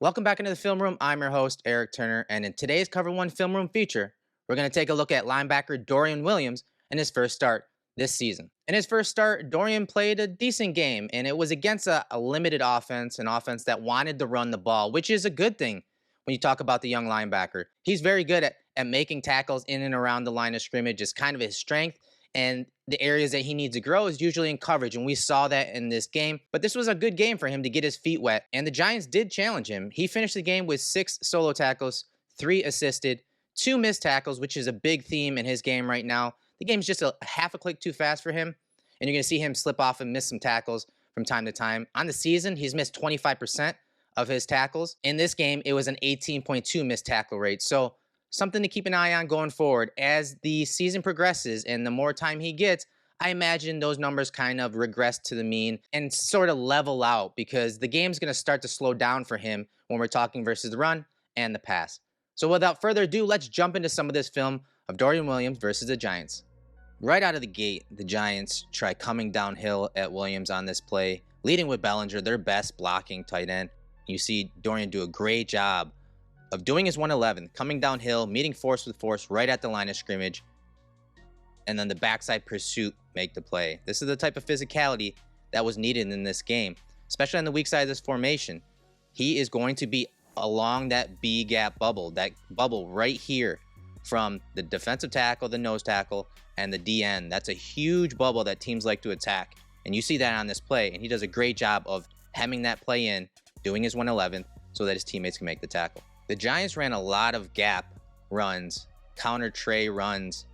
Welcome back into the film room. I'm your host, Eric Turner, and in today's Cover One Film Room feature, we're going to take a look at linebacker Dorian Williams in his first start this season. In his first start, Dorian played a decent game, and it was against a limited offense, an offense that wanted to run the ball, which is a good thing when you talk about the young linebacker. He's very good at making tackles in and around the line of scrimmage. It's kind of his strength. And the areas that he needs to grow is usually in coverage. And we saw that in this game. But this was a good game for him to get his feet wet. And the Giants did challenge him. He finished the game with 6 solo tackles, 3 assisted, 2 missed tackles, which is a big theme in his game right now. The game's just a half a click too fast for him. And you're going to see him slip off and miss some tackles from time to time. On the season, he's missed 25% of his tackles. In this game, it was an 18.2 missed tackle rate. So something to keep an eye on going forward. As the season progresses and the more time he gets, I imagine those numbers kind of regress to the mean and sort of level out because the game's going to start to slow down for him when we're talking versus the run and the pass. So without further ado, let's jump into some of this film of Dorian Williams versus the Giants. Right out of the gate, the Giants try coming downhill at Williams on this play, leading with Bellinger, their best blocking tight end. You see Dorian do a great job of doing his 111, coming downhill, meeting force with force right at the line of scrimmage, and then the backside pursuit make the play. This is the type of physicality that was needed in this game, especially on the weak side of this formation. He is going to be along that B gap bubble, that bubble right here from the defensive tackle, the nose tackle, and the DN. That's a huge bubble that teams like to attack. And you see that on this play, and he does a great job of hemming that play in, doing his 111 so that his teammates can make the tackle. The Giants ran a lot of gap runs, counter tray runs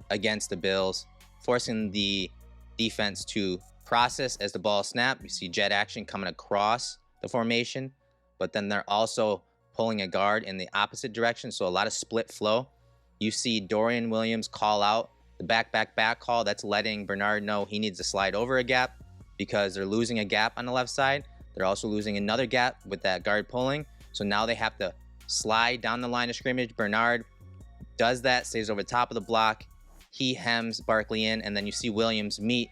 against the Bills, forcing the defense to process as the ball snapped. You see jet action coming across the formation, but then they're also pulling a guard in the opposite direction, so a lot of split flow. You see Dorian Williams call out the back call. That's letting Bernard know he needs to slide over a gap because they're losing a gap on the left side. They're also losing another gap with that guard pulling, so now they have to slide down the line of scrimmage. Bernard does that, stays over top of the block. He hems Barkley in, and then you see Williams meet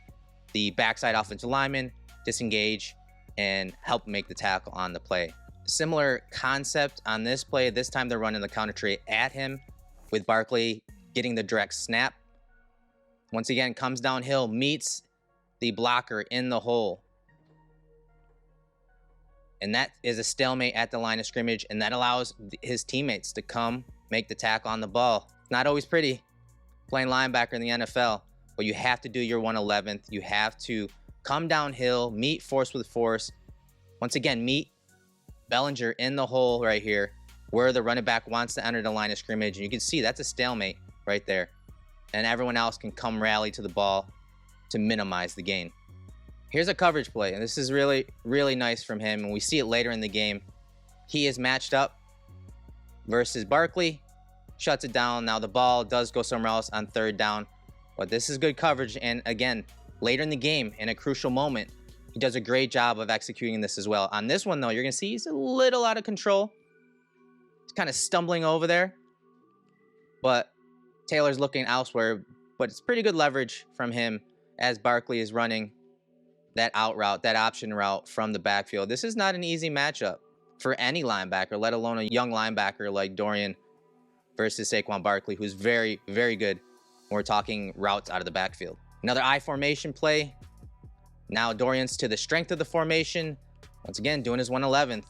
the backside offensive lineman, disengage, and help make the tackle on the play. Similar concept on this play. This time they're running the counter tray at him with Barkley getting the direct snap. Once again, comes downhill, meets the blocker in the hole. And that is a stalemate at the line of scrimmage, and that allows his teammates to come make the tackle on the ball. It's not always pretty playing linebacker in the NFL, but you have to do your 111th. You have to come downhill, meet force with force. Once again, meet Bellinger in the hole right here where the running back wants to enter the line of scrimmage. And you can see that's a stalemate right there. And everyone else can come rally to the ball to minimize the gain. Here's a coverage play, and this is really, really nice from him, and we see it later in the game. He is matched up versus Barkley, shuts it down. Now the ball does go somewhere else on third down, but this is good coverage, and again, later in the game, in a crucial moment, he does a great job of executing this as well. On this one, though, you're going to see he's a little out of control. He's kind of stumbling over there, but Taylor's looking elsewhere, but it's pretty good leverage from him as Barkley is running that out route, that option route from the backfield. This is not an easy matchup for any linebacker, let alone a young linebacker like Dorian versus Saquon Barkley, who's very, very good when we're talking routes out of the backfield. Another I formation play. Now Dorian's to the strength of the formation. Once again, doing his 111th.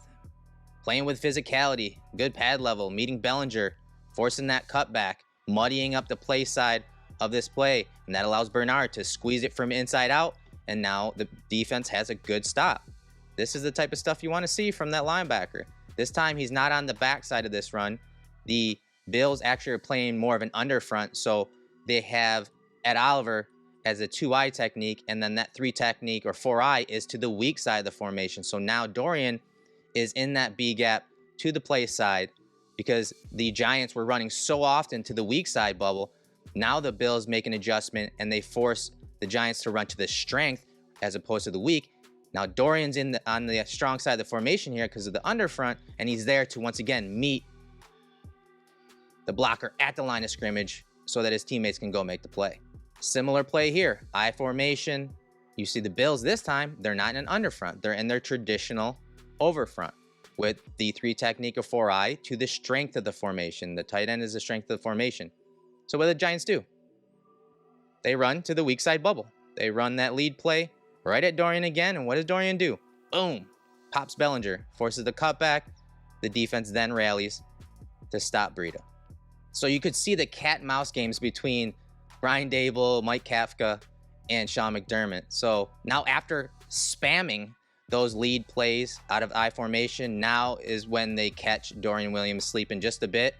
Playing with physicality, good pad level, meeting Bellinger, forcing that cutback, muddying up the play side of this play. And that allows Bernard to squeeze it from inside out. And now the defense has a good stop. This is the type of stuff you want to see from that linebacker. This time he's not on the backside of this run. The Bills actually are playing more of an underfront, so they have Ed Oliver as a 2-eye technique, and then that 3 technique or 4-eye is to the weak side of the formation. So now Dorian is in that B gap to the play side because the Giants were running so often to the weak side bubble. Now the Bills make an adjustment and they force the Giants to run to the strength as opposed to the weak. Now Dorian's on the strong side of the formation here because of the underfront, and he's there to once again meet the blocker at the line of scrimmage so that his teammates can go make the play. Similar play here, I formation. You see the Bills this time, they're not in an underfront. They're in their traditional overfront. with the 3 technique of 4-eye to the strength of the formation. The tight end is the strength of the formation. So what do the Giants do? They run to the weak side bubble. They run that lead play right at Dorian again. And what does Dorian do? Boom. Pops Bellinger. Forces the cutback. The defense then rallies to stop Breida. So you could see the cat and mouse games between Brian Dable, Mike Kafka, and Sean McDermott. So now after spamming those lead plays out of I formation, now is when they catch Dorian Williams sleeping just a bit.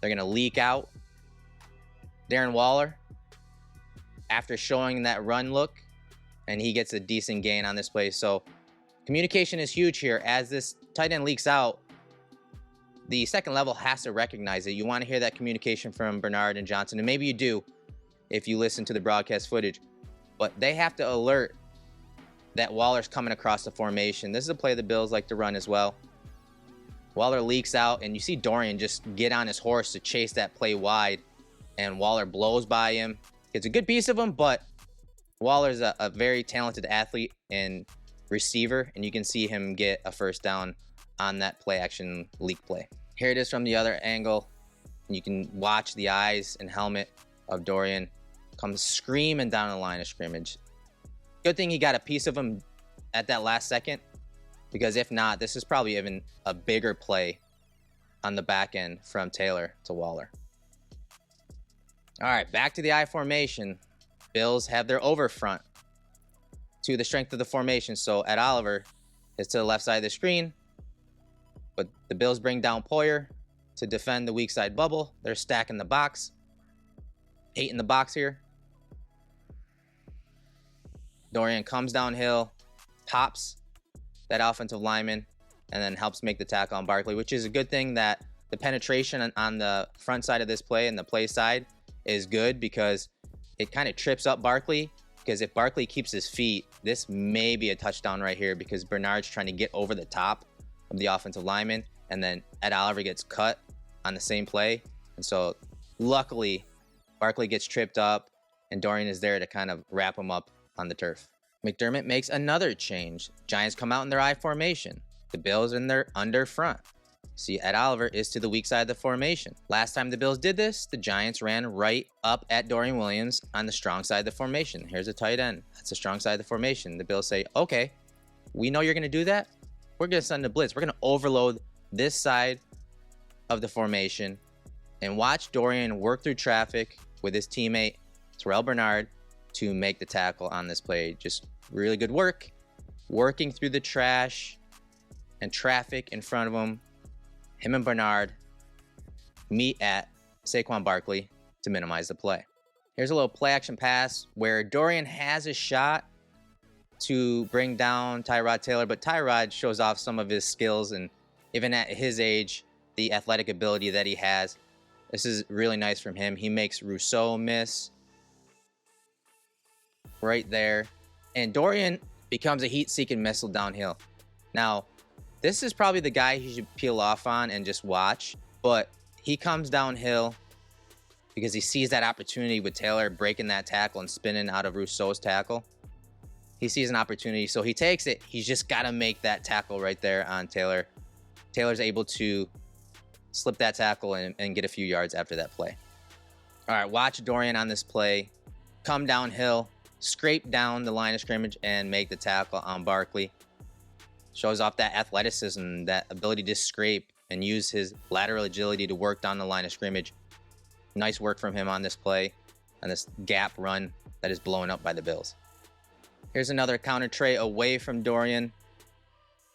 They're going to leak out Darren Waller after showing that run look, and he gets a decent gain on this play. So communication is huge here. As this tight end leaks out, the second level has to recognize it. You want to hear that communication from Bernard and Johnson, and maybe you do if you listen to the broadcast footage, but they have to alert that Waller's coming across the formation. This is a play the Bills like to run as well. Waller leaks out, and you see Dorian just get on his horse to chase that play wide, and Waller blows by him. It's a good piece of him, but Waller's a very talented athlete and receiver, and you can see him get a first down on that play action leak play. Here it is from the other angle. You can watch the eyes and helmet of Dorian come screaming down the line of scrimmage. Good thing he got a piece of him at that last second, because if not, this is probably even a bigger play on the back end from Taylor to Waller. All right, back to the I formation. Bills have their over front to the strength of the formation. So Ed Oliver is to the left side of the screen, but the Bills bring down Poyer to defend the weak side bubble. They're stacking the box. 8 in the box here. Dorian comes downhill, pops that offensive lineman, and then helps make the tackle on Barkley, which is a good thing that the penetration on the front side of this play and the play side is good, because it kind of trips up Barkley, because if Barkley keeps his feet, this may be a touchdown right here, because Bernard's trying to get over the top of the offensive lineman, and then Ed Oliver gets cut on the same play. And so luckily Barkley gets tripped up, and Dorian is there to kind of wrap him up on the turf. McDermott makes another change. Giants come out in their I formation. The Bills in their under front. See, Ed Oliver is to the weak side of the formation. Last time the Bills did this, the Giants ran right up at Dorian Williams on the strong side of the formation. Here's a tight end. That's the strong side of the formation. The Bills say, okay, we know you're going to do that. We're going to send a blitz. We're going to overload this side of the formation and watch Dorian work through traffic with his teammate, Terrell Bernard, to make the tackle on this play. Just really good work, working through the trash and traffic in front of him. Him and Bernard meet at Saquon Barkley to minimize the play. Here's a little play action pass where Dorian has a shot to bring down Tyrod Taylor, but Tyrod shows off some of his skills, and even at his age, the athletic ability that he has. This is really nice from him. He makes Rousseau miss right there, and Dorian becomes a heat-seeking missile downhill. Now, this is probably the guy he should peel off on and just watch, but he comes downhill because he sees that opportunity with Taylor breaking that tackle and spinning out of Rousseau's tackle. He sees an opportunity, so he takes it. He's just got to make that tackle right there on Taylor. Taylor's able to slip that tackle and get a few yards after that play. All right, watch Dorian on this play come downhill, scrape down the line of scrimmage, and make the tackle on Barkley. Shows off that athleticism, that ability to scrape and use his lateral agility to work down the line of scrimmage. Nice work from him on this play, on this gap run that is blown up by the Bills. Here's another counter tray away from Dorian.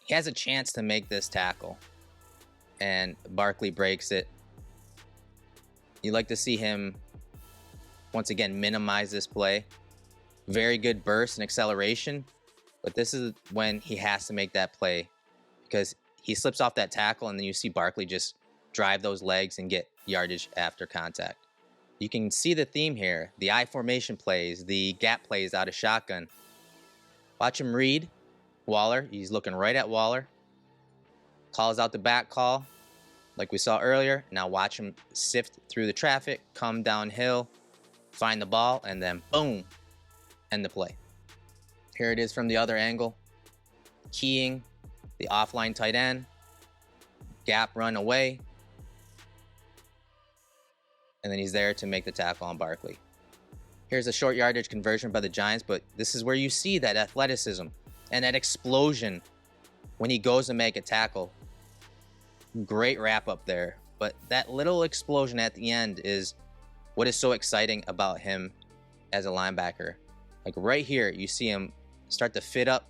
He has a chance to make this tackle, and Barkley breaks it. You like to see him, once again, minimize this play. Very good burst and acceleration, but this is when he has to make that play, because he slips off that tackle, and then you see Barkley just drive those legs and get yardage after contact. You can see the theme here. The I formation plays, the gap plays out of shotgun. Watch him read Waller. He's looking right at Waller. Calls out the back call like we saw earlier. Now watch him sift through the traffic, come downhill, find the ball, and then boom, end the play. Here it is from the other angle. Keying the offline tight end. gap run away. And then he's there to make the tackle on Barkley. Here's a short yardage conversion by the Giants, but this is where you see that athleticism and that explosion when he goes to make a tackle. Great wrap up there. But that little explosion at the end is what is so exciting about him as a linebacker. Like right here, you see him start to fit up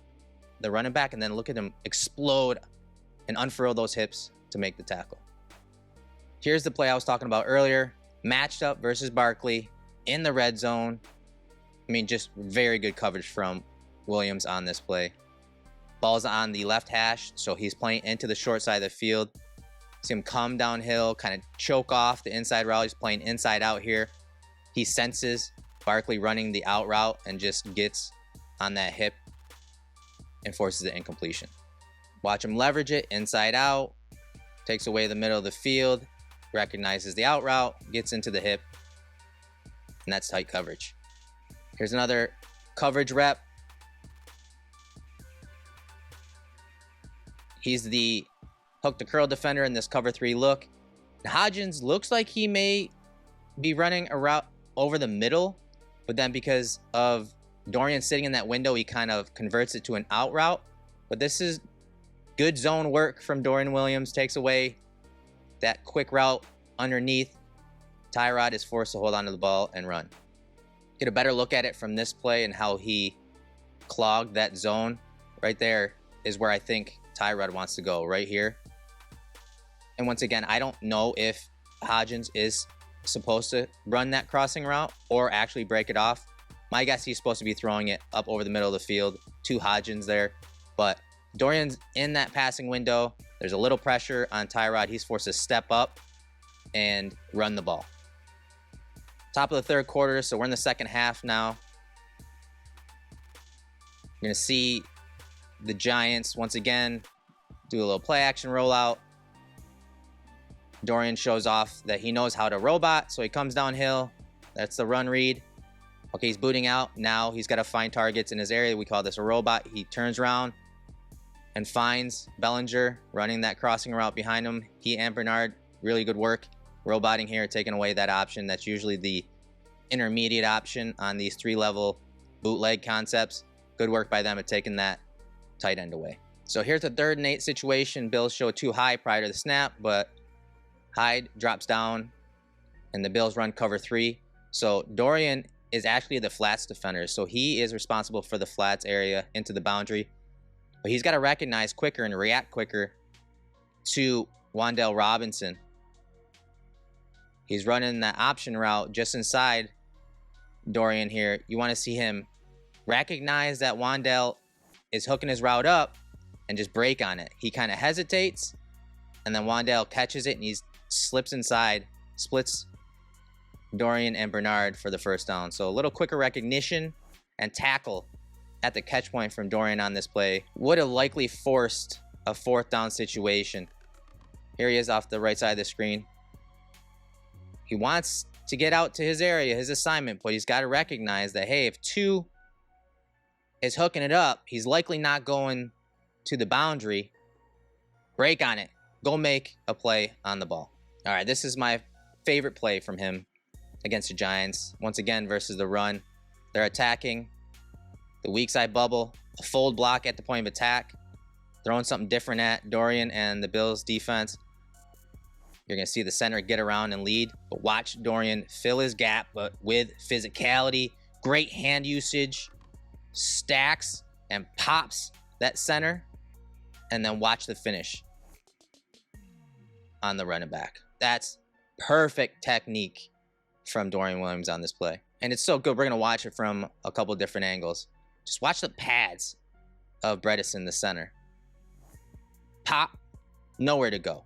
the running back, and then look at him explode and unfurl those hips to make the tackle. Here's the play I was talking about earlier. Matched up versus Barkley in the red zone. I mean, just very good coverage from Williams on this play. Ball's on the left hash, so he's playing into the short side of the field. See him come downhill, kind of choke off the inside route. He's playing inside out here. He senses Barkley running the out route and just gets on that hip and forces the incompletion. Watch him leverage it inside out, takes away the middle of the field, recognizes the out route, gets into the hip, and that's tight coverage. Here's another coverage rep. He's the hook to curl defender in this cover 3 look. Hodgins looks like he may be running a route over the middle, but then because of Dorian sitting in that window, he kind of converts it to an out route. But this is good zone work from Dorian Williams, takes away that quick route underneath. Tyrod is forced to hold onto the ball and run. Get a better look at it from this play and how he clogged that zone. Right there is where I think Tyrod wants to go, right here. And once again, I don't know if Hodgins is supposed to run that crossing route or actually break it off. My guess, he's supposed to be throwing it up over the middle of the field to Hodgins there. But Dorian's in that passing window. There's a little pressure on Tyrod. He's forced to step up and run the ball. Top of the third quarter, so we're in the second half now. You're going to see the Giants, once again, do a little play action rollout. Dorian shows off that he knows how to robot, so he comes downhill. That's the run read. Okay, he's booting out. Now he's got to find targets in his area. We call this a robot. He turns around and finds Bellinger running that crossing route behind him. He and Bernard, really good work. Roboting here, taking away that option. That's usually the intermediate option on these 3-level bootleg concepts. Good work by them at taking that tight end away. So here's a 3rd and 8 situation. Bills show too high prior to the snap, but Hyde drops down and the Bills run cover 3. So Dorian is actually the flats defender. So he is responsible for the flats area into the boundary. But he's got to recognize quicker and react quicker to Wan'Dale Robinson. He's running that option route just inside Dorian here. You want to see him recognize that Wan'Dale is hooking his route up and just break on it. He kind of hesitates, and then Wan'Dale catches it, and he slips inside, splits Dorian and Bernard for the first down. So a little quicker recognition and tackle at the catch point from Dorian on this play would have likely forced a 4th down situation. Here he is off the right side of the screen. He wants to get out to his area, his assignment, but he's got to recognize that, hey, if 2 is hooking it up, he's likely not going to the boundary. Break on it. Go make a play on the ball. All right, this is my favorite play from him against the Giants. Once again, versus the run. They're attacking the weak side bubble, a fold block at the point of attack, throwing something different at Dorian and the Bills defense. You're going to see the center get around and lead, but watch Dorian fill his gap, but with physicality, great hand usage, stacks and pops that center, and then watch the finish on the running back. That's perfect technique from Dorian Williams on this play. And it's so good. We're going to watch it from a couple different angles. Just watch the pads of Bredesen, the center. Pop, nowhere to go.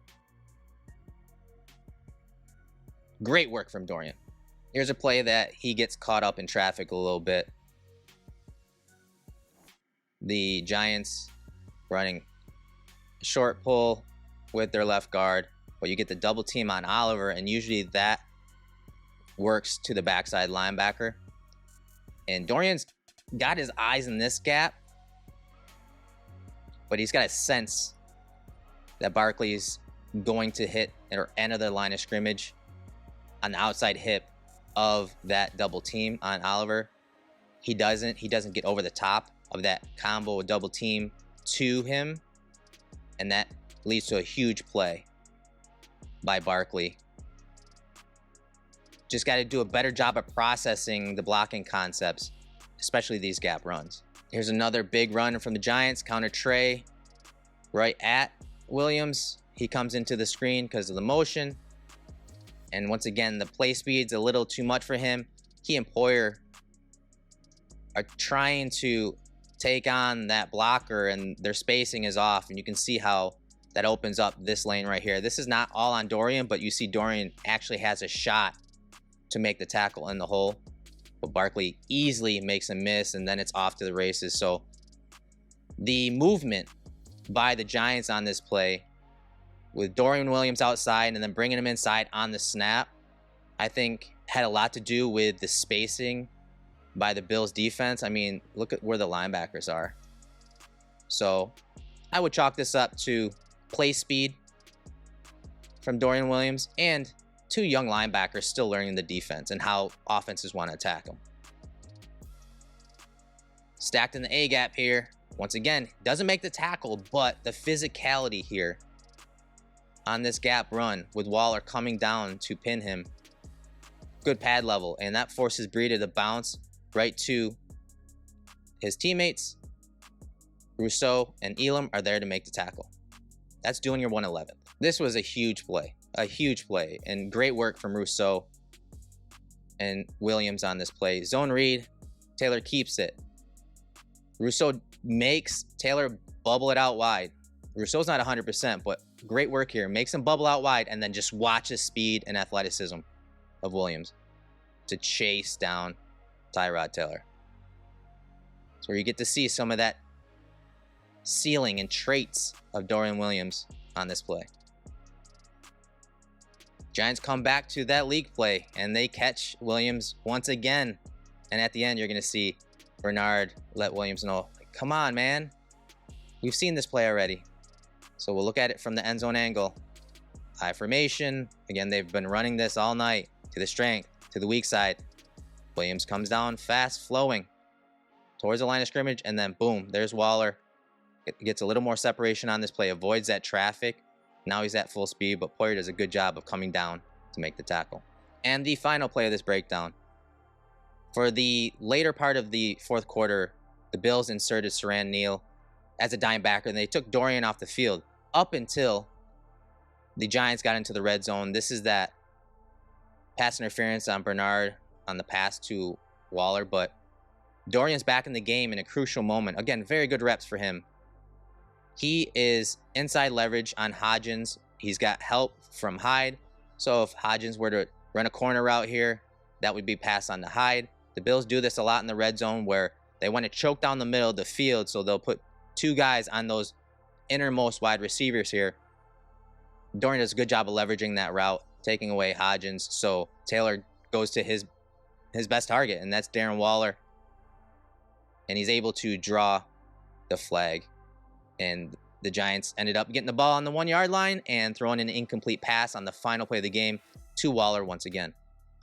Great work from Dorian. Here's a play that he gets caught up in traffic a little bit. The Giants running a short pull with their left guard, but you get the double team on Oliver, and usually that works to the backside linebacker. And Dorian's got his eyes in this gap, but he's got a sense that Barkley's going to hit or enter the line of scrimmage on the outside hip of that double team on Oliver. He doesn't get over the top of that combo with double team to him, and that leads to a huge play by Barkley. Just got to do a better job of processing the blocking concepts, especially these gap runs. Here's another big run from the Giants, counter Trey right at Williams. He comes into the screen because of the motion, and once again the play speed's a little too much for him. He and Poyer are trying to take on that blocker, and their spacing is off, and you can see how that opens up this lane right here. This is not all on Dorian, but you see Dorian actually has a shot to make the tackle in the hole, but Barkley easily makes a miss, and then it's off to the races. So the movement by the Giants on this play, with Dorian Williams outside and then bringing him inside on the snap, I think had a lot to do with the spacing by the Bills defense. I mean, look at where the linebackers are. So I would chalk this up to play speed from Dorian Williams and two young linebackers still learning the defense and how offenses want to attack them. Stacked in the A gap here. Once again, doesn't make the tackle, but the physicality here on this gap run with Waller coming down to pin him. Good pad level, and that forces Breida to bounce right to his teammates. Rousseau and Elam are there to make the tackle. That's doing your 111th. This was a huge play, and great work from Rousseau and Williams on this play. Zone read, Taylor keeps it. Rousseau makes Taylor bubble it out wide. Rousseau's not 100%, but great work here. Makes him bubble out wide, and then just watch the speed and athleticism of Williams to chase down Tyrod Taylor. That's where you get to see some of that ceiling and traits of Dorian Williams on this play. Giants come back to that league play, and they catch Williams once again. And at the end, you're going to see Bernard let Williams know, come on, man. We've seen this play already. So we'll look at it from the end zone angle. High formation. Again, they've been running this all night. To the strength, to the weak side. Williams comes down fast, flowing towards the line of scrimmage, and then boom, there's Waller. It gets a little more separation on this play, avoids that traffic. Now he's at full speed, but Poyer does a good job of coming down to make the tackle. And the final play of this breakdown. For the later part of the fourth quarter, the Bills inserted Saran Neal as a dime backer, and they took Dorian off the field up until the Giants got into the red zone. This is that pass interference on Bernard on the pass to Waller, but Dorian's back in the game in a crucial moment. Again, very good reps for him. He is inside leverage on Hodgins. He's got help from Hyde. So if Hodgins were to run a corner route here, that would be passed on to Hyde. The Bills do this a lot in the red zone where they want to choke down the middle of the field, so they'll put two guys on those innermost wide receivers here. Dorian does a good job of leveraging that route, taking away Hodgins, so Taylor goes to his best target, and that's Darren Waller. And he's able to draw the flag. And the Giants ended up getting the ball on the 1 yard line and throwing an incomplete pass on the final play of the game to Waller once again.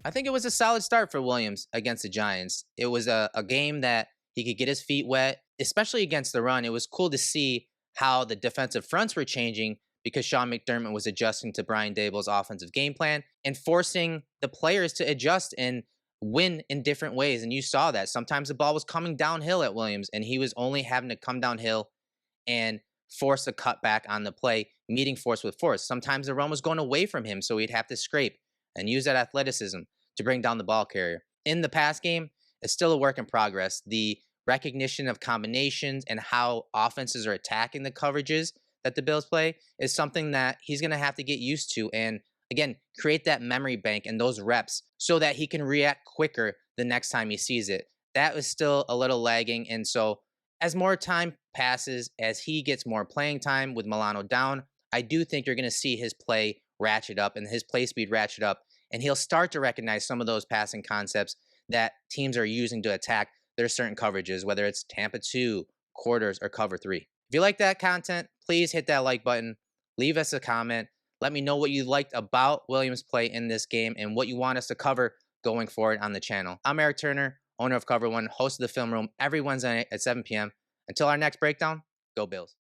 I think it was a solid start for Williams against the Giants. It was a game that he could get his feet wet, especially against the run. It was cool to see how the defensive fronts were changing because Sean McDermott was adjusting to Brian Daboll's offensive game plan and forcing the players to adjust and win in different ways. And you saw that. Sometimes the ball was coming downhill at Williams, and he was only having to come downhill and force a cutback on the play, meeting force with force. Sometimes the run was going away from him, so he'd have to scrape and use that athleticism to bring down the ball carrier. In the pass game, it's still a work in progress. The recognition of combinations and how offenses are attacking the coverages that the Bills play is something that he's going to have to get used to and, again, create that memory bank and those reps so that he can react quicker the next time he sees it. That was still a little lagging, and so as more time passes, as he gets more playing time with Milano down, I do think you're going to see his play ratchet up and his play speed ratchet up, and he'll start to recognize some of those passing concepts that teams are using to attack their certain coverages, whether it's Tampa 2, quarters, or cover 3. If you like that content, please hit that like button, leave us a comment, Let me know what you liked about Williams' play in this game and what you want us to cover going forward on the channel. I'm Eric Turner, owner of Cover One, host of the Film Room every Wednesday night at 7 p.m. Until our next breakdown, go Bills.